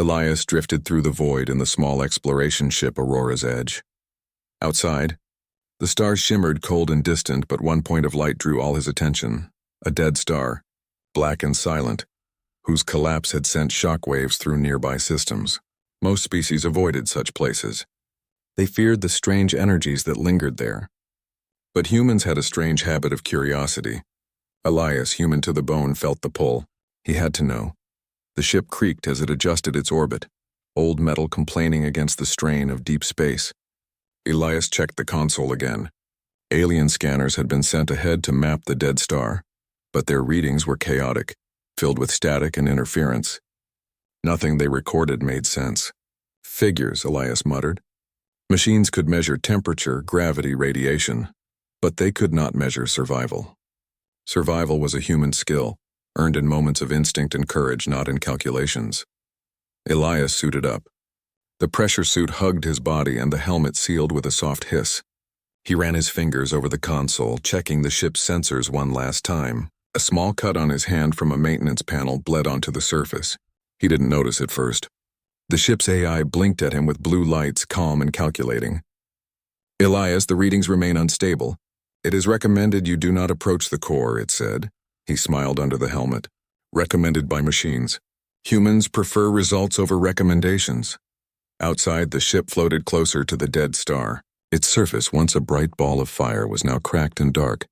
Elias drifted through the void in the small exploration ship Aurora's Edge. Outside, the stars shimmered cold and distant, but one point of light drew all his attention, a dead star, black and silent, whose collapse had sent shockwaves through nearby systems. Most species avoided such places. They feared the strange energies that lingered there. But humans had a strange habit of curiosity. Elias, human to the bone, felt the pull. He had to know. The ship creaked as it adjusted its orbit, old metal complaining against the strain of deep space. Elias checked the console again. Alien scanners had been sent ahead to map the dead star, but their readings were chaotic, filled with static and interference. Nothing they recorded made sense. Figures, Elias muttered. Machines could measure temperature, gravity, radiation, but they could not measure survival. Survival was a human skill, earned in moments of instinct and courage, not in calculations. Elias suited up. The pressure suit hugged his body and the helmet sealed with a soft hiss. He ran his fingers over the console, checking the ship's sensors one last time. A small cut on his hand from a maintenance panel bled onto the surface. He didn't notice at first. The ship's AI blinked at him with blue lights, calm and calculating. Elias, the readings remain unstable. It is recommended you do not approach the core, it said. He smiled under the helmet. Recommended by machines. Humans prefer results over recommendations. Outside, the ship floated closer to the dead star. Its surface, once a bright ball of fire, was now cracked and dark,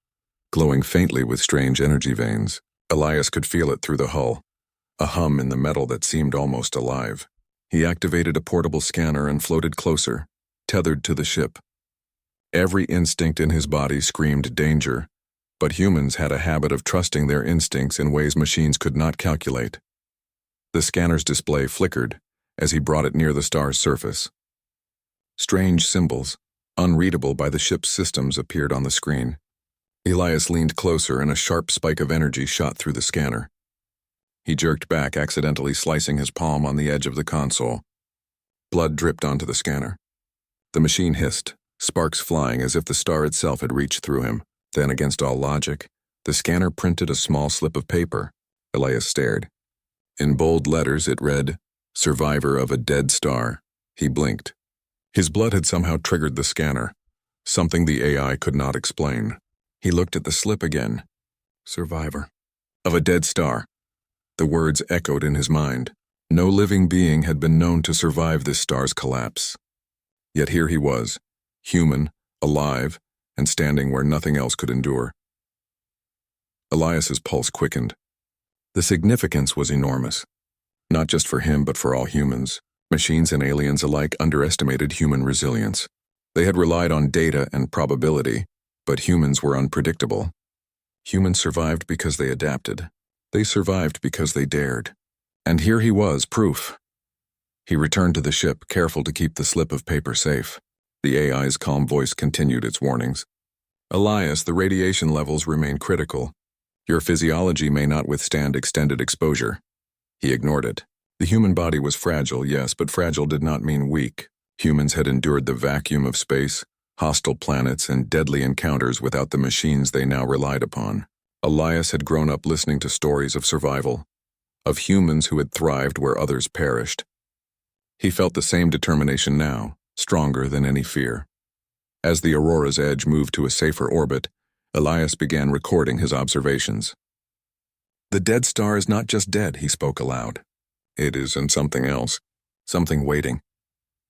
glowing faintly with strange energy veins. Elias could feel it through the hull, a hum in the metal that seemed almost alive. He activated a portable scanner and floated closer, tethered to the ship. Every instinct in his body screamed danger, but humans had a habit of trusting their instincts in ways machines could not calculate. The scanner's display flickered as he brought it near the star's surface. Strange symbols, unreadable by the ship's systems, appeared on the screen. Elias leaned closer and a sharp spike of energy shot through the scanner. He jerked back, accidentally slicing his palm on the edge of the console. Blood dripped onto the scanner. The machine hissed, sparks flying as if the star itself had reached through him. Then, against all logic, the scanner printed a small slip of paper. Elias stared. In bold letters it read, "Survivor of a dead star." He blinked. His blood had somehow triggered the scanner, something the AI could not explain. He looked at the slip again. Survivor of a dead star. The words echoed in his mind. No living being had been known to survive this star's collapse. Yet here he was, human, alive, and standing where nothing else could endure. Elias's pulse quickened. The significance was enormous. Not just for him, but for all humans. Machines and aliens alike underestimated human resilience. They had relied on data and probability, but humans were unpredictable. Humans survived because they adapted. They survived because they dared. And here he was, proof. He returned to the ship, careful to keep the slip of paper safe. The AI's calm voice continued its warnings. Elias, the radiation levels remain critical. Your physiology may not withstand extended exposure. He ignored it. The human body was fragile, yes, but fragile did not mean weak. Humans had endured the vacuum of space, hostile planets, and deadly encounters without the machines they now relied upon. Elias had grown up listening to stories of survival, of humans who had thrived where others perished. He felt the same determination now, stronger than any fear. As the Aurora's Edge moved to a safer orbit, Elias began recording his observations. The dead star is not just dead, he spoke aloud. It is in something else, something waiting.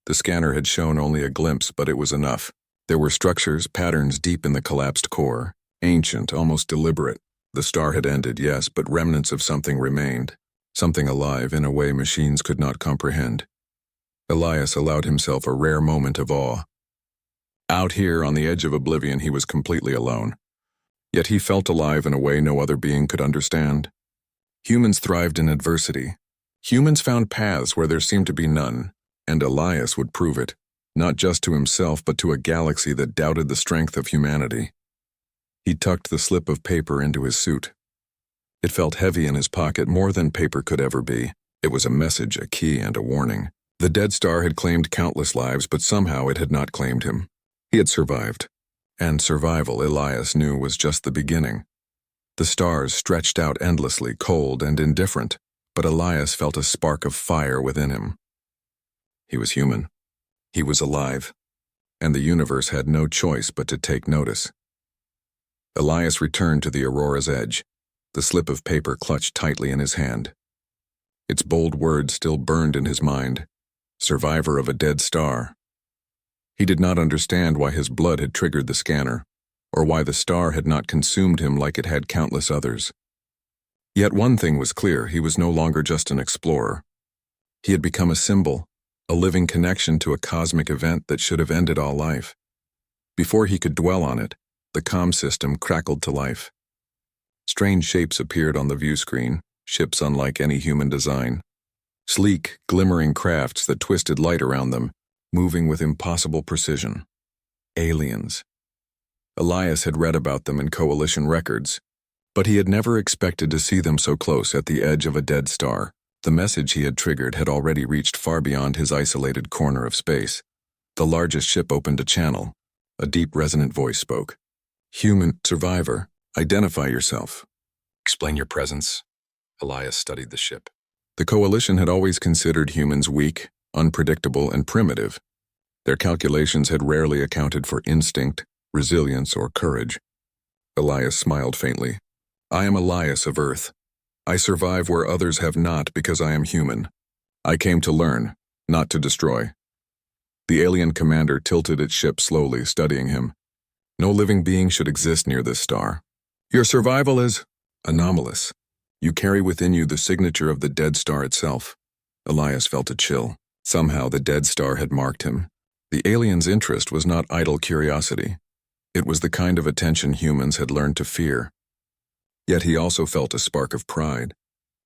The scanner had shown only a glimpse, but it was enough. There were structures, patterns deep in the collapsed core, ancient, almost deliberate. The star had ended, yes, but remnants of something remained, something alive in a way machines could not comprehend. Elias allowed himself a rare moment of awe. Out here on the edge of oblivion, he was completely alone. Yet he felt alive in a way no other being could understand. Humans thrived in adversity. Humans found paths where there seemed to be none, and Elias would prove it, not just to himself but to a galaxy that doubted the strength of humanity. He tucked the slip of paper into his suit. It felt heavy in his pocket, more than paper could ever be. It was a message, a key, and a warning. The dead star had claimed countless lives, but somehow it had not claimed him. He had survived. And survival, Elias knew, was just the beginning. The stars stretched out endlessly, cold and indifferent, but Elias felt a spark of fire within him. He was human. He was alive, and the universe had no choice but to take notice. Elias returned to the Aurora's edge, the slip of paper clutched tightly in his hand. Its bold words still burned in his mind, survivor of a dead star. He did not understand why his blood had triggered the scanner, or why the star had not consumed him like it had countless others. Yet one thing was clear: he was no longer just an explorer. He had become a symbol, a living connection to a cosmic event that should have ended all life. Before he could dwell on it, the comm system crackled to life. Strange shapes appeared on the view screen, ships unlike any human design. Sleek, glimmering crafts that twisted light around them, moving with impossible precision. Aliens. Elias had read about them in Coalition records, but he had never expected to see them so close at the edge of a dead star. The message he had triggered had already reached far beyond his isolated corner of space. The largest ship opened a channel. A deep, resonant voice spoke. "Human survivor, identify yourself. Explain your presence." Elias studied the ship. The Coalition had always considered humans weak, unpredictable, and primitive. Their calculations had rarely accounted for instinct, resilience, or courage. Elias smiled faintly. "I am Elias of Earth. I survive where others have not because I am human. I came to learn, not to destroy." The alien commander tilted its ship slowly, studying him. "No living being should exist near this star. Your survival is anomalous. You carry within you the signature of the dead star itself." Elias felt a chill. Somehow the dead star had marked him. The alien's interest was not idle curiosity. It was the kind of attention humans had learned to fear. Yet he also felt a spark of pride.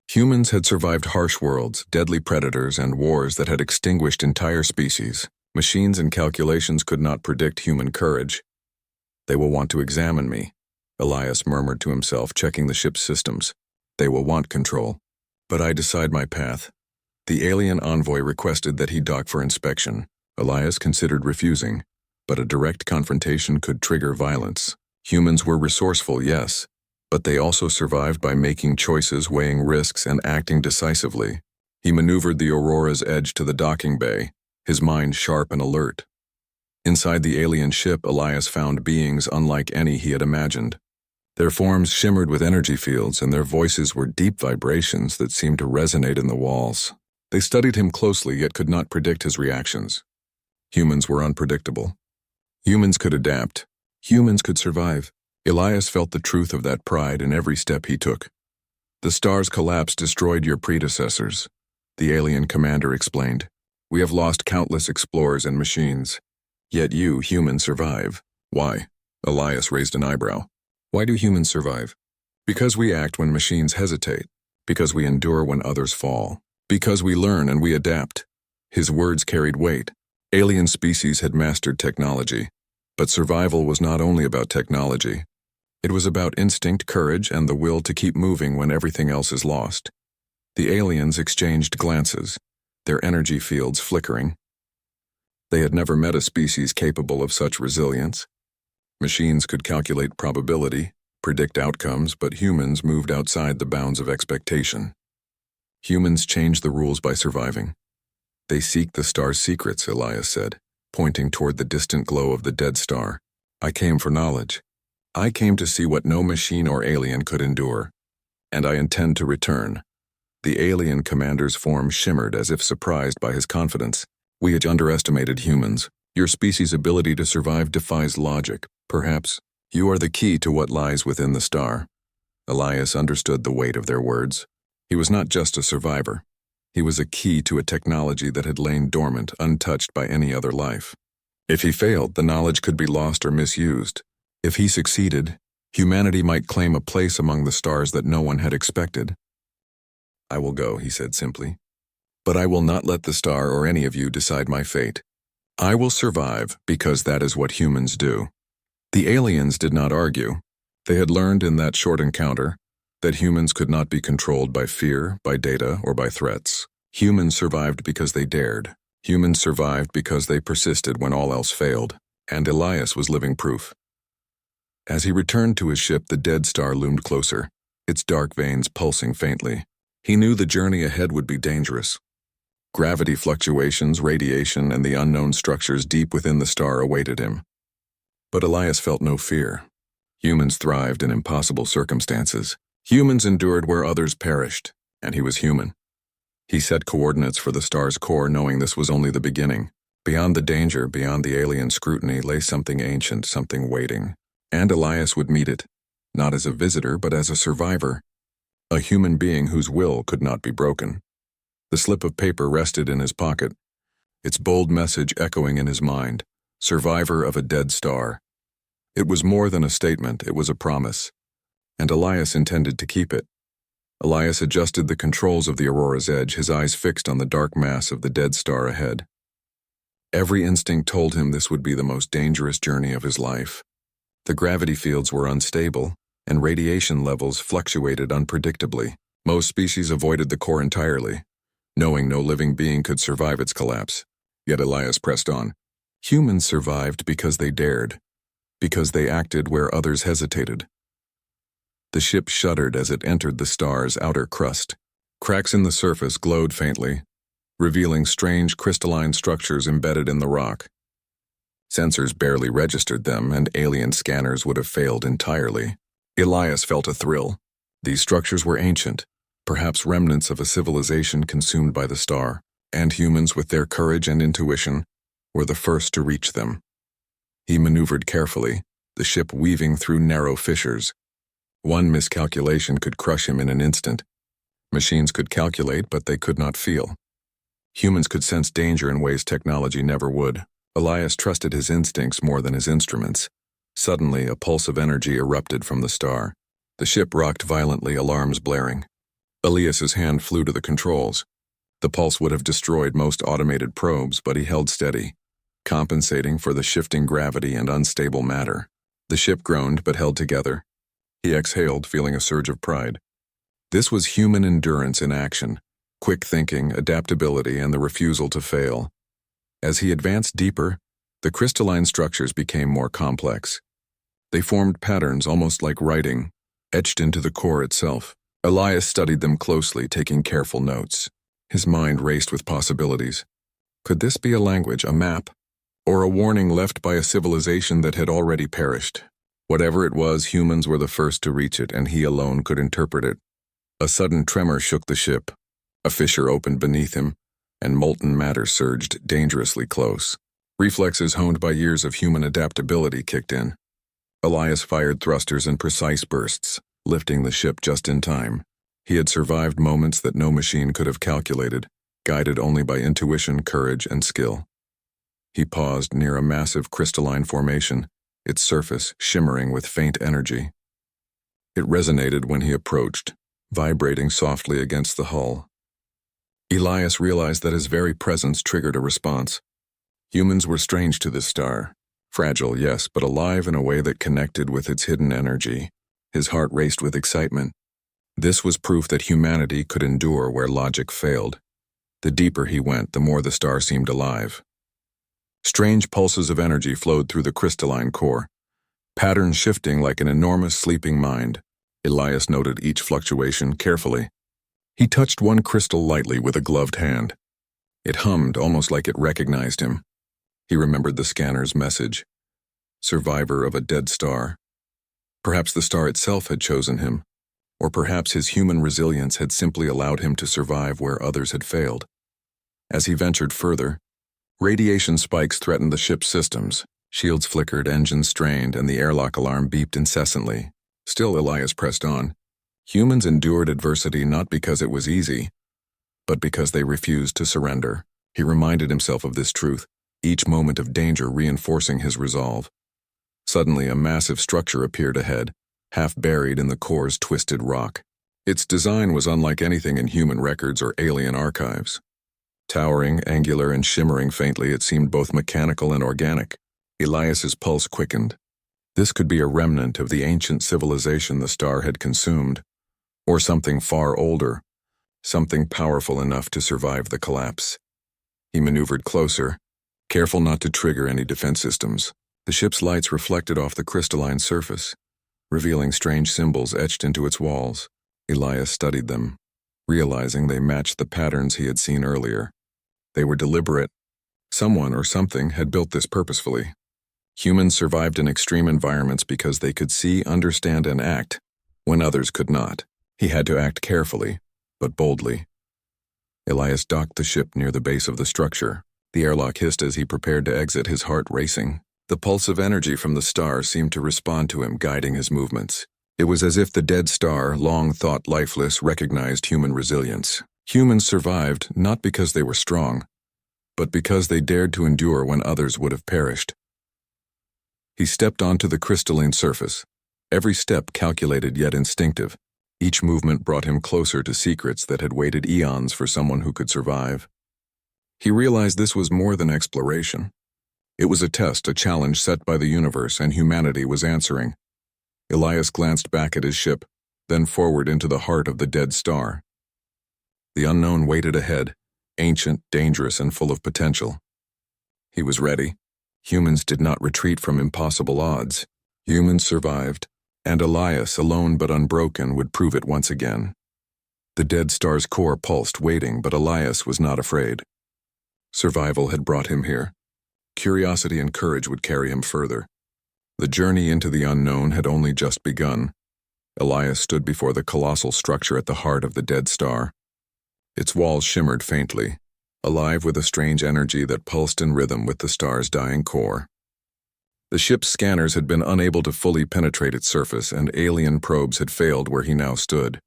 Humans had survived harsh worlds, deadly predators, and wars that had extinguished entire species. Machines and calculations could not predict human courage. "They will want to examine me," Elias murmured to himself, checking the ship's systems. "They will want control. But I decide my path." The alien envoy requested that he dock for inspection. Elias considered refusing, but a direct confrontation could trigger violence. Humans were resourceful, yes, but they also survived by making choices, weighing risks, and acting decisively. He maneuvered the Aurora's edge to the docking bay, his mind sharp and alert. Inside the alien ship, Elias found beings unlike any he had imagined. Their forms shimmered with energy fields, and their voices were deep vibrations that seemed to resonate in the walls. They studied him closely, yet could not predict his reactions. Humans were unpredictable. Humans could adapt. Humans could survive. Elias felt the truth of that pride in every step he took. "The star's collapse destroyed your predecessors," the alien commander explained. "We have lost countless explorers and machines. Yet you, humans, survive." "Why?" Elias raised an eyebrow. "Why do humans survive?" "Because we act when machines hesitate. Because we endure when others fall. Because we learn and we adapt." His words carried weight. Alien species had mastered technology, but survival was not only about technology. It was about instinct, courage, and the will to keep moving when everything else is lost. The aliens exchanged glances, their energy fields flickering. They had never met a species capable of such resilience. Machines could calculate probability, predict outcomes, but humans moved outside the bounds of expectation. Humans change the rules by surviving. "They seek the star's secrets," Elias said, pointing toward the distant glow of the dead star. "I came for knowledge. I came to see what no machine or alien could endure. And I intend to return." The alien commander's form shimmered as if surprised by his confidence. "We had underestimated humans. Your species' ability to survive defies logic. Perhaps you are the key to what lies within the star." Elias understood the weight of their words. He was not just a survivor. He was a key to a technology that had lain dormant, untouched by any other life. If he failed, the knowledge could be lost or misused. If he succeeded, humanity might claim a place among the stars that no one had expected. "I will go," he said simply. "But I will not let the star or any of you decide my fate. I will survive because that is what humans do." The aliens did not argue. They had learned in that short encounter that humans could not be controlled by fear, by data, or by threats. Humans survived because they dared. Humans survived because they persisted when all else failed, and Elias was living proof. As he returned to his ship, the dead star loomed closer, its dark veins pulsing faintly. He knew the journey ahead would be dangerous. Gravity fluctuations, radiation, and the unknown structures deep within the star awaited him. But Elias felt no fear. Humans thrived in impossible circumstances. Humans endured where others perished, and he was human. He set coordinates for the star's core, knowing this was only the beginning. Beyond the danger, beyond the alien scrutiny, lay something ancient, something waiting. And Elias would meet it, not as a visitor, but as a survivor. A human being whose will could not be broken. The slip of paper rested in his pocket, its bold message echoing in his mind. Survivor of a dead star. It was more than a statement, it was a promise. And Elias intended to keep it. Elias adjusted the controls of the Aurora's edge, his eyes fixed on the dark mass of the dead star ahead. Every instinct told him this would be the most dangerous journey of his life. The gravity fields were unstable, and radiation levels fluctuated unpredictably. Most species avoided the core entirely, knowing no living being could survive its collapse. Yet Elias pressed on. Humans survived because they dared, because they acted where others hesitated. The ship shuddered as it entered the star's outer crust. Cracks in the surface glowed faintly, revealing strange crystalline structures embedded in the rock. Sensors barely registered them, and alien scanners would have failed entirely. Elias felt a thrill. These structures were ancient, perhaps remnants of a civilization consumed by the star, and humans with their courage and intuition were the first to reach them. He maneuvered carefully, the ship weaving through narrow fissures. One miscalculation could crush him in an instant. Machines could calculate, but they could not feel. Humans could sense danger in ways technology never would. Elias trusted his instincts more than his instruments. Suddenly, a pulse of energy erupted from the star. The ship rocked violently, alarms blaring. Elias's hand flew to the controls. The pulse would have destroyed most automated probes, but he held steady, compensating for the shifting gravity and unstable matter. The ship groaned but held together. He exhaled, feeling a surge of pride. This was human endurance in action. Quick thinking, adaptability, and the refusal to fail. As he advanced deeper, the crystalline structures became more complex. They formed patterns almost like writing, etched into the core itself. Elias studied them closely, taking careful notes. His mind raced with possibilities. Could this be a language, a map, or a warning left by a civilization that had already perished? Whatever it was, humans were the first to reach it, and he alone could interpret it. A sudden tremor shook the ship. A fissure opened beneath him, and molten matter surged dangerously close. Reflexes honed by years of human adaptability kicked in. Elias fired thrusters in precise bursts, lifting the ship just in time. He had survived moments that no machine could have calculated, guided only by intuition, courage, and skill. He paused near a massive crystalline formation, its surface shimmering with faint energy. It resonated when he approached, vibrating softly against the hull. Elias realized that his very presence triggered a response. Humans were strange to this star. Fragile, yes, but alive in a way that connected with its hidden energy. His heart raced with excitement. This was proof that humanity could endure where logic failed. The deeper he went, the more the star seemed alive. Strange pulses of energy flowed through the crystalline core, patterns shifting like an enormous sleeping mind. Elias noted each fluctuation carefully. He touched one crystal lightly with a gloved hand. It hummed, almost like it recognized him. He remembered the scanner's message. Survivor of a dead star. Perhaps the star itself had chosen him, or perhaps his human resilience had simply allowed him to survive where others had failed. As he ventured further, radiation spikes threatened the ship's systems. Shields flickered, engines strained, and the airlock alarm beeped incessantly. Still, Elias pressed on. Humans endured adversity not because it was easy, but because they refused to surrender. He reminded himself of this truth, each moment of danger reinforcing his resolve. Suddenly, a massive structure appeared ahead, half buried in the core's twisted rock. Its design was unlike anything in human records or alien archives. Towering, angular, and shimmering faintly, it seemed both mechanical and organic. Elias's pulse quickened. This could be a remnant of the ancient civilization the star had consumed, or something far older, something powerful enough to survive the collapse. He maneuvered closer, careful not to trigger any defense systems. The ship's lights reflected off the crystalline surface, revealing strange symbols etched into its walls. Elias studied them. realizing they matched the patterns he had seen earlier. They were deliberate. Someone or something had built this purposefully. Humans survived in extreme environments because they could see, understand, and act when others could not. He had to act carefully, but boldly. Elias docked the ship near the base of the structure. The airlock hissed as he prepared to exit, his heart racing. The pulse of energy from the star seemed to respond to him, guiding his movements. It was as if the dead star, long thought lifeless, recognized human resilience. Humans survived not because they were strong, but because they dared to endure when others would have perished. He stepped onto the crystalline surface, every step calculated yet instinctive. Each movement brought him closer to secrets that had waited eons for someone who could survive. He realized this was more than exploration. It was a test, a challenge set by the universe, and humanity was answering. Elias glanced back at his ship, then forward into the heart of the dead star. The unknown waited ahead, ancient, dangerous, and full of potential. He was ready. Humans did not retreat from impossible odds. Humans survived, and Elias, alone but unbroken, would prove it once again. The dead star's core pulsed, waiting, but Elias was not afraid. Survival had brought him here. Curiosity and courage would carry him further. The journey into the unknown had only just begun. Elias stood before the colossal structure at the heart of the dead star. Its walls shimmered faintly, alive with a strange energy that pulsed in rhythm with the star's dying core. The ship's scanners had been unable to fully penetrate its surface, and alien probes had failed where he now stood.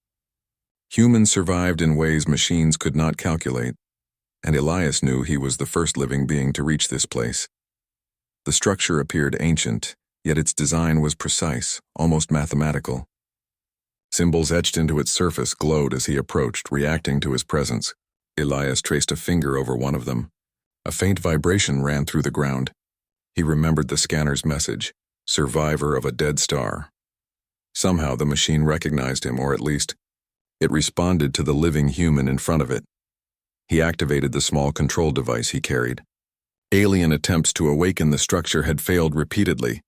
Humans survived in ways machines could not calculate, and Elias knew he was the first living being to reach this place. The structure appeared ancient, yet its design was precise, almost mathematical. Symbols etched into its surface glowed as he approached, reacting to his presence. Elias traced a finger over one of them. A faint vibration ran through the ground. He remembered the scanner's message, survivor of a dead star. Somehow the machine recognized him, or at least, it responded to the living human in front of it. He activated the small control device he carried. Alien attempts to awaken the structure had failed repeatedly,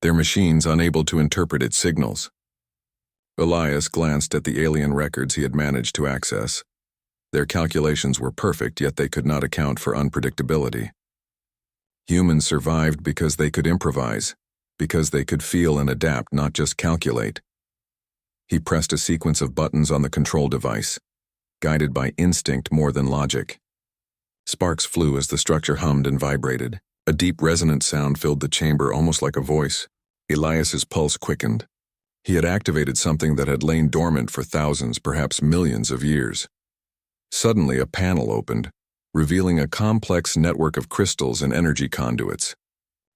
their machines unable to interpret its signals. Elias glanced at the alien records he had managed to access. Their calculations were perfect, yet they could not account for unpredictability. Humans survived because they could improvise, because they could feel and adapt, not just calculate. He pressed a sequence of buttons on the control device, guided by instinct more than logic. Sparks flew as the structure hummed and vibrated. A deep resonant sound filled the chamber, almost like a voice. Elias's pulse quickened. He had activated something that had lain dormant for thousands, perhaps millions of years. Suddenly, a panel opened, revealing a complex network of crystals and energy conduits.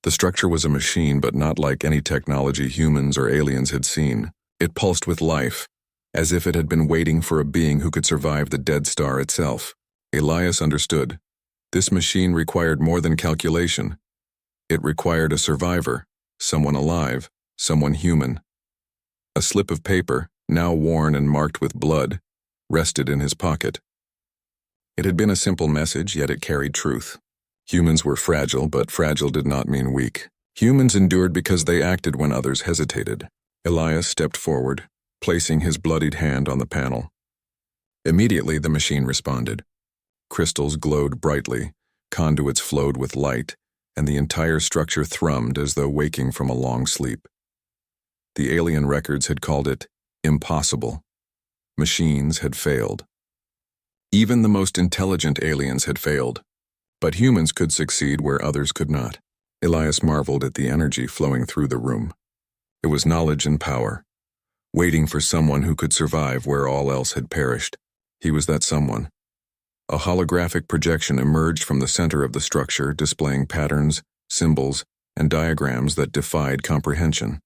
The structure was a machine, but not like any technology humans or aliens had seen. It pulsed with life, as if it had been waiting for a being who could survive the dead star itself. Elias understood. This machine required more than calculation. It required a survivor, someone alive, someone human. A slip of paper, now worn and marked with blood, rested in his pocket. It had been a simple message, yet it carried truth. Humans were fragile, but fragile did not mean weak. Humans endured because they acted when others hesitated. Elias stepped forward, placing his bloodied hand on the panel. Immediately, the machine responded. Crystals glowed brightly, conduits flowed with light, and the entire structure thrummed as though waking from a long sleep. The alien records had called it impossible. Machines had failed. Even the most intelligent aliens had failed, but humans could succeed where others could not. Elias marveled at the energy flowing through the room. It was knowledge and power, waiting for someone who could survive where all else had perished. He was that someone. A holographic projection emerged from the center of the structure, displaying patterns, symbols, and diagrams that defied comprehension.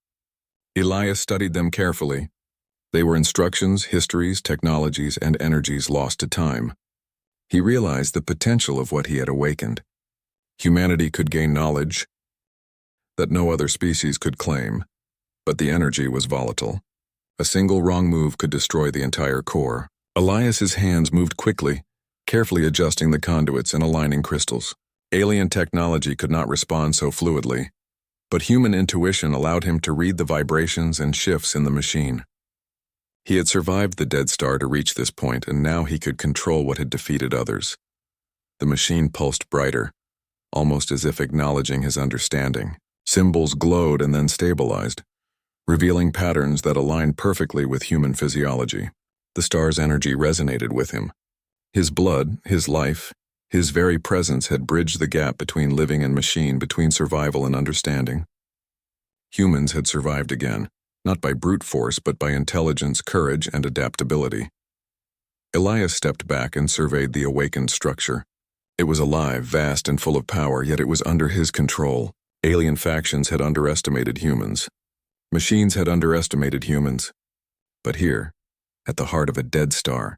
Elias studied them carefully. They were instructions, histories, technologies, and energies lost to time. He realized the potential of what he had awakened. Humanity could gain knowledge that no other species could claim, but the energy was volatile. A single wrong move could destroy the entire core. Elias's hands moved quickly, carefully adjusting the conduits and aligning crystals. Alien technology could not respond so fluidly, but human intuition allowed him to read the vibrations and shifts in the machine. He had survived the dead star to reach this point, and now he could control what had defeated others. The machine pulsed brighter, almost as if acknowledging his understanding. Symbols glowed and then stabilized, revealing patterns that aligned perfectly with human physiology. The star's energy resonated with him. His blood, his life, his very presence had bridged the gap between living and machine, between survival and understanding. Humans had survived again, not by brute force but by intelligence, courage, and adaptability. Elias stepped back and surveyed the awakened structure. It was alive, vast, and full of power, yet it was under his control. Alien factions had underestimated humans. Machines had underestimated humans. But here, at the heart of a dead star,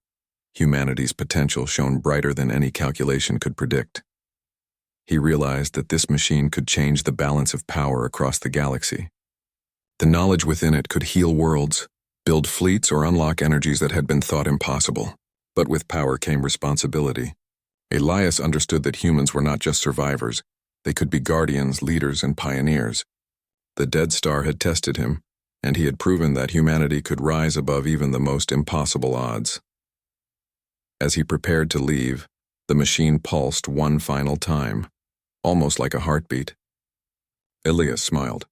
humanity's potential shone brighter than any calculation could predict. He realized that this machine could change the balance of power across the galaxy. The knowledge within it could heal worlds, build fleets, or unlock energies that had been thought impossible. But with power came responsibility. Elias understood that humans were not just survivors. They could be guardians, leaders, and pioneers. The dead star had tested him, and he had proven that humanity could rise above even the most impossible odds. As he prepared to leave, the machine pulsed one final time, almost like a heartbeat. Elias smiled.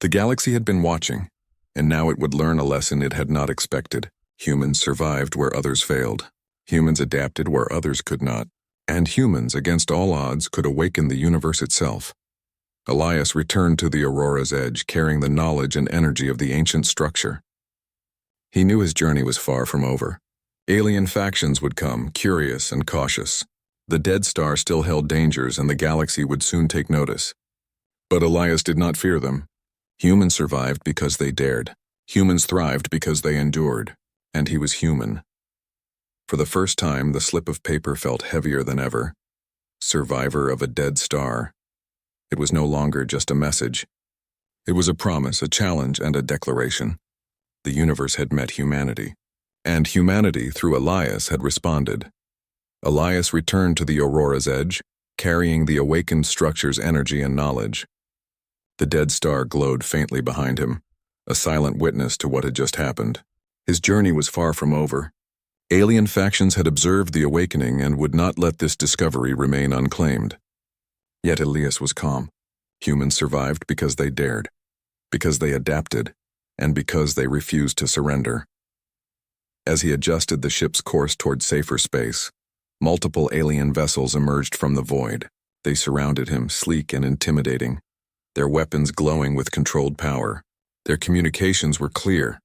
The galaxy had been watching, and now it would learn a lesson it had not expected. Humans survived where others failed. Humans adapted where others could not. And humans, against all odds, could awaken the universe itself. Elias returned to the Aurora's edge, carrying the knowledge and energy of the ancient structure. He knew his journey was far from over. Alien factions would come, curious and cautious. The dead star still held dangers, and the galaxy would soon take notice. But Elias did not fear them. Humans survived because they dared. Humans thrived because they endured. And he was human. For the first time, the slip of paper felt heavier than ever. Survivor of a dead star. It was no longer just a message. It was a promise, a challenge, and a declaration. The universe had met humanity. And humanity, through Elias, had responded. Elias returned to the Aurora's edge, carrying the awakened structure's energy and knowledge. The dead star glowed faintly behind him, a silent witness to what had just happened. His journey was far from over. Alien factions had observed the awakening and would not let this discovery remain unclaimed. Yet Elias was calm. Humans survived because they dared, because they adapted, and because they refused to surrender. As he adjusted the ship's course toward safer space, multiple alien vessels emerged from the void. They surrounded him, sleek and intimidating, their weapons glowing with controlled power. Their communications were clear.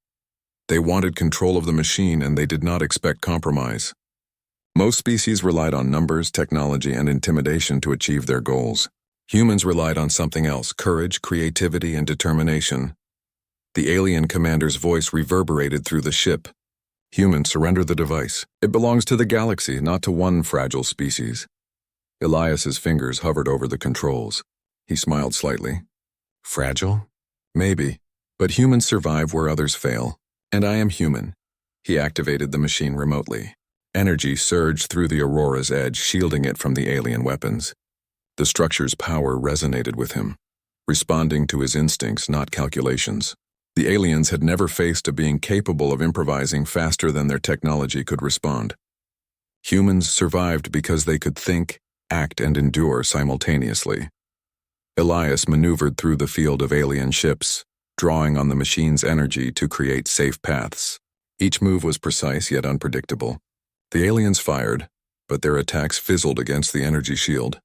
They wanted control of the machine, and they did not expect compromise. Most species relied on numbers, technology, and intimidation to achieve their goals. Humans relied on something else: courage, creativity, and determination. The alien commander's voice reverberated through the ship. Humans, surrender the device. It belongs to the galaxy, not to one fragile species. Elias's fingers hovered over the controls. He smiled slightly. Fragile? Maybe. But humans survive where others fail. And I am human. He activated the machine remotely. Energy surged through the Aurora's edge, shielding it from the alien weapons. The structure's power resonated with him, responding to his instincts, not calculations. The aliens had never faced a being capable of improvising faster than their technology could respond. Humans survived because they could think, act, and endure simultaneously. Elias maneuvered through the field of alien ships, drawing on the machine's energy to create safe paths. Each move was precise yet unpredictable. The aliens fired, but their attacks fizzled against the energy shield.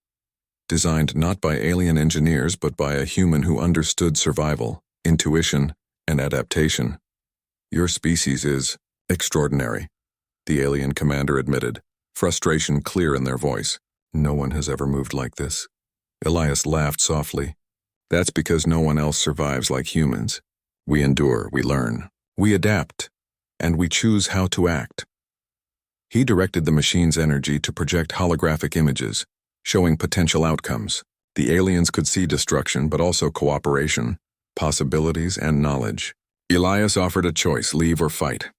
Designed not by alien engineers but by a human who understood survival, intuition, and adaptation. Your species is extraordinary, the alien commander admitted, frustration clear in their voice. No one has ever moved like this. Elias laughed softly. That's because no one else survives like humans. We endure, we learn, we adapt, and we choose how to act. He directed the machine's energy to project holographic images, showing potential outcomes. The aliens could see destruction, but also cooperation, possibilities, and knowledge. Elias offered a choice: leave or fight.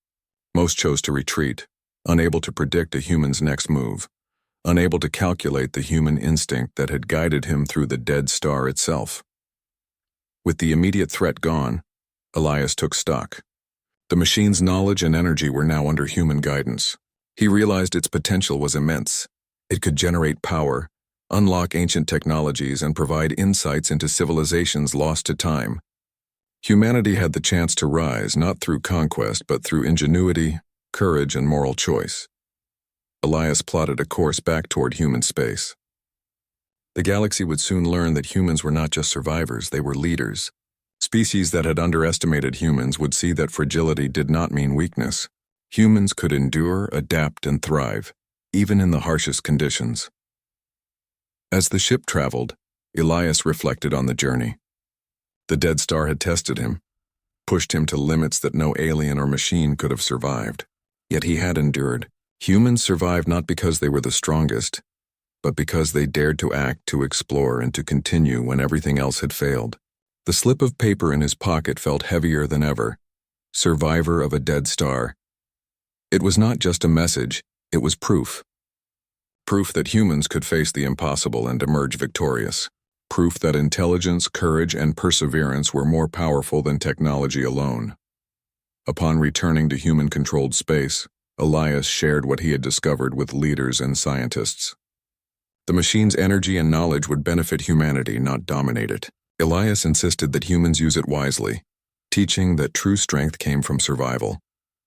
Most chose to retreat, unable to predict a human's next move, unable to calculate the human instinct that had guided him through the dead star itself. With the immediate threat gone, Elias took stock. The machine's knowledge and energy were now under human guidance. He realized its potential was immense. It could generate power, unlock ancient technologies, and provide insights into civilizations lost to time. Humanity had the chance to rise not through conquest but through ingenuity, courage, and moral choice. Elias plotted a course back toward human space. The galaxy would soon learn that humans were not just survivors, they were leaders. Species that had underestimated humans would see that fragility did not mean weakness. Humans could endure, adapt, and thrive, even in the harshest conditions. As the ship traveled, Elias reflected on the journey. The dead star had tested him, pushed him to limits that no alien or machine could have survived. Yet he had endured. Humans survived not because they were the strongest, but because they dared to act, to explore, and to continue when everything else had failed. The slip of paper in his pocket felt heavier than ever. Survivor of a dead star. It was not just a message, it was proof. Proof that humans could face the impossible and emerge victorious. Proof that intelligence, courage, and perseverance were more powerful than technology alone. Upon returning to human-controlled space, Elias shared what he had discovered with leaders and scientists. The machine's energy and knowledge would benefit humanity, not dominate it. Elias insisted that humans use it wisely, teaching that true strength came from survival,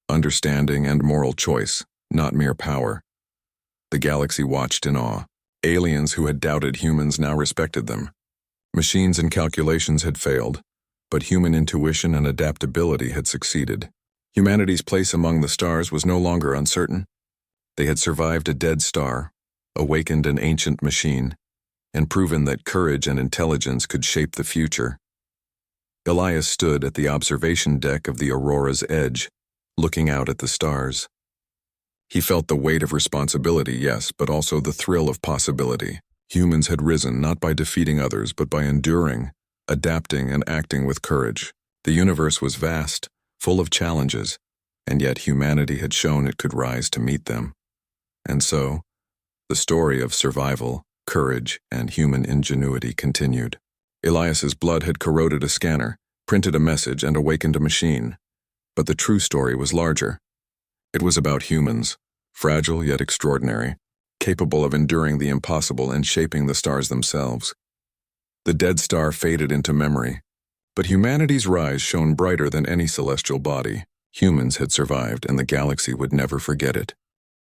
understanding, and moral choice, not mere power. The galaxy watched in awe. Aliens who had doubted humans now respected them. Machines and calculations had failed, but human intuition and adaptability had succeeded. Humanity's place among the stars was no longer uncertain. They had survived a dead star, awakened an ancient machine, and proven that courage and intelligence could shape the future. Elias stood at the observation deck of the Aurora's edge, looking out at the stars. He felt the weight of responsibility, yes, but also the thrill of possibility. Humans had risen not by defeating others, but by enduring, adapting, and acting with courage. The universe was vast, full of challenges, and yet humanity had shown it could rise to meet them. And so, the story of survival, courage, and human ingenuity continued. Elias's blood had corroded a scanner, printed a message, and awakened a machine. But the true story was larger. It was about humans, fragile yet extraordinary, capable of enduring the impossible and shaping the stars themselves. The dead star faded into memory, but humanity's rise shone brighter than any celestial body. Humans had survived, and the galaxy would never forget it.